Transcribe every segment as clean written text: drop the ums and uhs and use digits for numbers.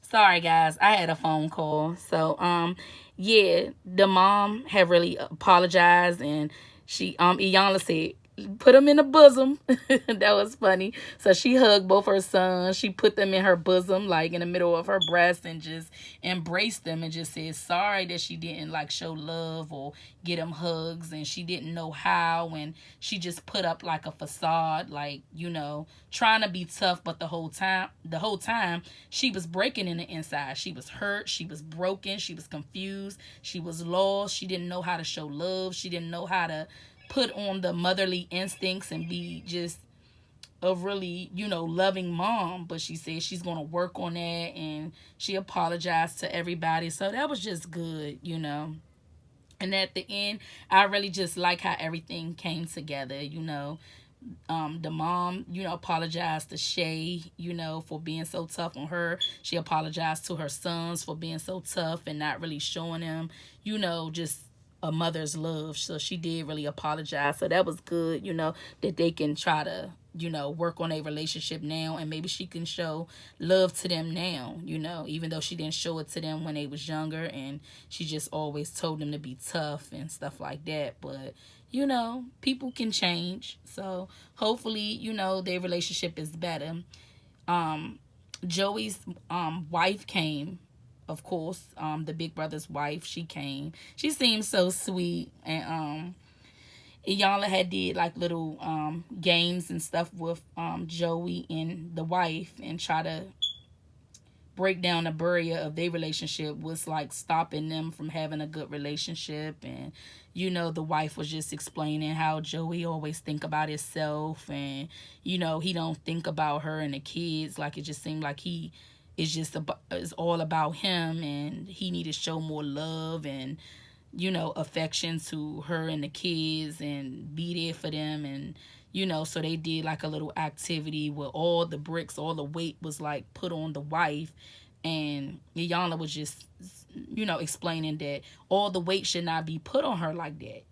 Sorry guys, I had a phone call. So yeah, the mom had really apologized, and she Iyanla said put them in the bosom. That was funny. So she hugged both her sons. She put them in her bosom, like in the middle of her breast, and just embraced them and just said sorry that she didn't like show love or get them hugs, and she didn't know how, and she just put up like a facade, like, trying to be tough, but the whole time she was breaking in the inside. She was hurt, she was broken, she was confused, she was lost, she didn't know how to show love, she didn't know how to put on the motherly instincts and be just a really, loving mom. But she said she's going to work on that, and she apologized to everybody. So that was just good. And at the end, I really just like how everything came together. The mom, apologized to Shay, for being so tough on her. She apologized to her sons for being so tough and not really showing them, just a mother's love. So she did really apologize. So that was good, that they can try to, work on a relationship now, and maybe she can show love to them now, even though she didn't show it to them when they was younger, and she just always told them to be tough and stuff like that. But people can change. So hopefully, their relationship is better. Um, Joey's wife came, of course. The big brother's wife, she came. She seemed so sweet, and Iyanla had did like little games and stuff with Joey and the wife, and try to break down the barrier of their relationship was like stopping them from having a good relationship. And the wife was just explaining how Joey always think about himself, and he don't think about her and the kids. Like, it just seemed like he is just is all about him, and he need to show more love and affection to her and the kids, and be there for them. And so they did like a little activity where all the bricks, all the weight was like put on the wife. And Iyanla was just, explaining that all the weight should not be put on her like that.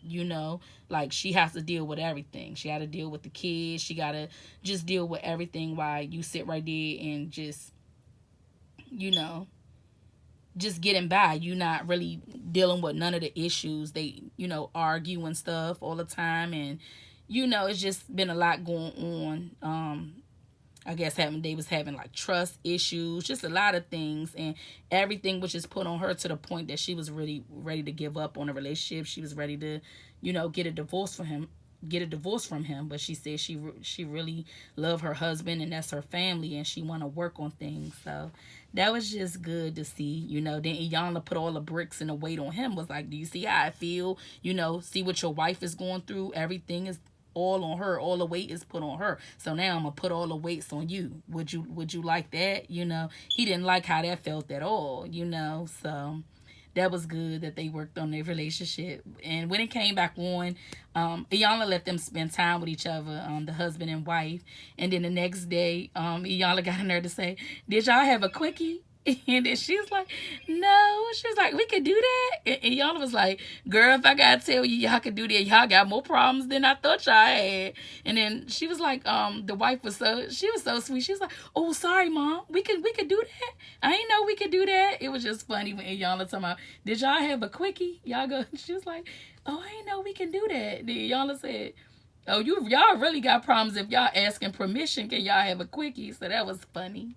Like, she has to deal with everything. She got to deal with the kids. She got to just deal with everything while you sit right there and you know, just getting by. You not really dealing with none of the issues. They, argue and stuff all the time. And, it's just been a lot going on. I guess they was having like trust issues, just a lot of things, and everything was just put on her to the point that she was really ready to give up on a relationship. She was ready to, get a divorce from him. But she said she really loved her husband, and that's her family, and she want to work on things. So that was just good to see. Then Iyanla put all the bricks and the weight on him. Was like, do you see how I feel? See what your wife is going through. Everything is all on her. All the weight is put on her. So now I'm gonna put all the weights on you. Would you like that? He didn't like how that felt at all. So that was good that they worked on their relationship. And when it came back on, Iyanla let them spend time with each other, the husband and wife. And then the next day, Iyanla got in there to say, did y'all have a quickie? And then she was like, no. She was like, we could do that. And y'all was like, girl, if I gotta tell you y'all could do that, y'all got more problems than I thought y'all had. And then she was like, the wife was she was so sweet. She was like, oh, sorry, mom. We could do that. I ain't know we could do that. It was just funny when y'all talking about, did y'all have a quickie? Y'all go, she was like, oh, I ain't know we can do that. Then y'all said, oh, y'all really got problems if y'all asking permission. Can y'all have a quickie? So that was funny.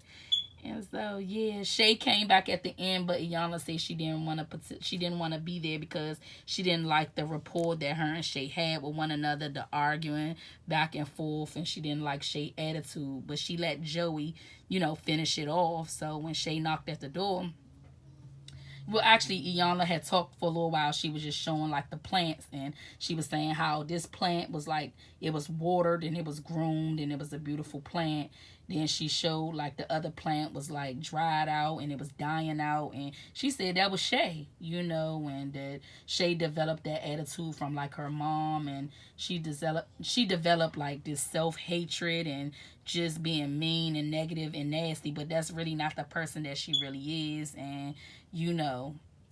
And so yeah, Shay came back at the end, but Iyanla said she didn't want to be there because she didn't like the rapport that her and Shay had with one another, the arguing back and forth, and she didn't like Shay's attitude. But she let Joey, finish it off. So when Shay knocked at the door, well, actually, Iyanla had talked for a little while. She was just showing like the plants, and she was saying how this plant was like, it was watered and it was groomed and it was a beautiful plant. Then she showed like the other plant was like dried out and it was dying out, and she said that was Shay, and that Shay developed that attitude from like her mom, and she developed like this self-hatred and just being mean and negative and nasty. But that's really not the person that she really is. And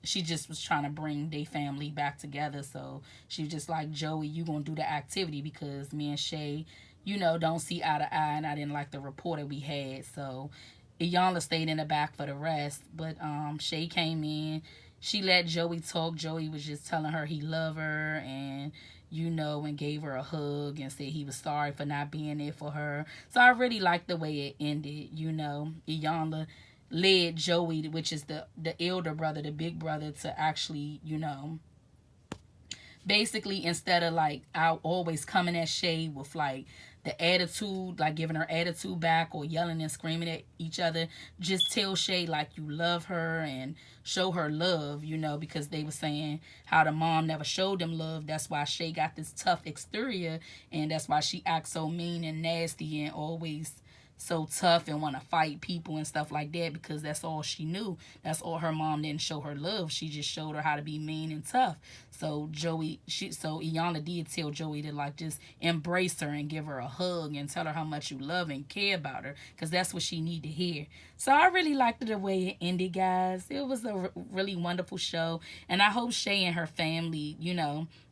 she just was trying to bring their family back together. So she was just like, Joey, you gonna do the activity because me and Shay, don't see eye to eye, and I didn't like the rapport that we had. So Iyanla stayed in the back for the rest. But Shay came in. She let Joey talk. Joey was just telling her he loved her and and gave her a hug and said he was sorry for not being there for her. So I really liked the way it ended. Iyanla led Joey, which is the elder brother, the big brother, to actually, basically, instead of like I always coming at Shay with like the attitude, like giving her attitude back or yelling and screaming at each other, just tell Shay like you love her and show her love, because they were saying how the mom never showed them love. That's why Shay got this tough exterior, and that's why she acts so mean and nasty and always so tough and want to fight people and stuff like that, because that's all she knew. That's all her mom didn't show her love. She just showed her how to be mean and tough. So Iyanla did tell Joey to like just embrace her and give her a hug and tell her how much you love and care about her, because that's what she need to hear. So I really liked the way it ended, guys. It was a really wonderful show, and I hope Shay and her family,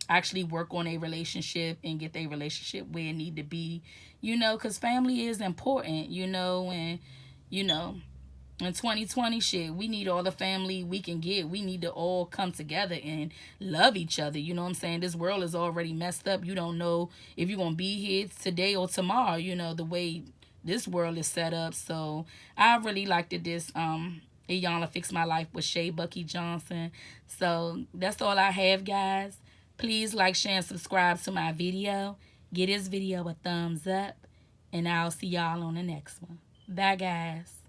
actually work on a relationship and get their relationship where it need to be, because family is important, and, in 2020 shit, we need all the family we can get. We need to all come together and love each other. You know what I'm saying? This world is already messed up. You don't know if you're going to be here today or tomorrow, the way this world is set up. So I really liked this Iyanla Fix My Life with Shay Buckeey Johnson. So that's all I have, guys. Please like, share, and subscribe to my video. Give this video a thumbs up. And I'll see y'all on the next one. Bye, guys.